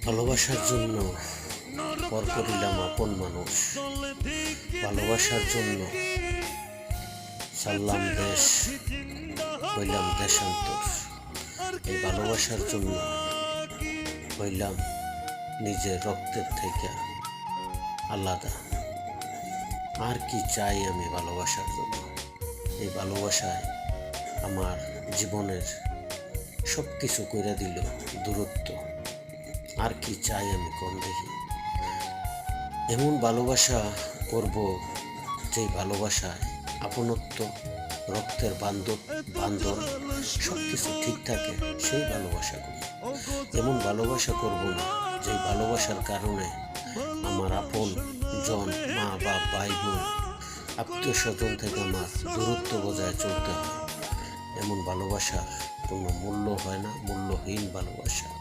ভালোবাসার জন্য পর করিলাম আপন মানুষ, ভালোবাসার জন্য ছাড়লাম দেশ, হইলাম দেশান্তর। এই ভালোবাসার জন্য হইলাম নিজের রক্তের থেকে আলাদা। আর কি চাই আমি ভালোবাসার জন্য? এই ভালোবাসায় আমার জীবনের সব কিছু কইরা দিল দূরত্ব। আর কি চাই আমি কোন দেখি? এমন ভালোবাসা করব যেই ভালোবাসায় আপনত্ব, রক্তের বান্ধন সব কিছু ঠিক থাকে, সেই ভালোবাসা করি। এমন ভালোবাসা করব না যেই ভালোবাসার কারণে আমার আপন জন, মা বাপ, ভাই বোন, আত্মীয় স্বজন থেকে আমার দূরত্ব বজায় চলতে হয়। এমন ভালোবাসা কোনো মূল্য হয় না, মূল্যহীন ভালোবাসা।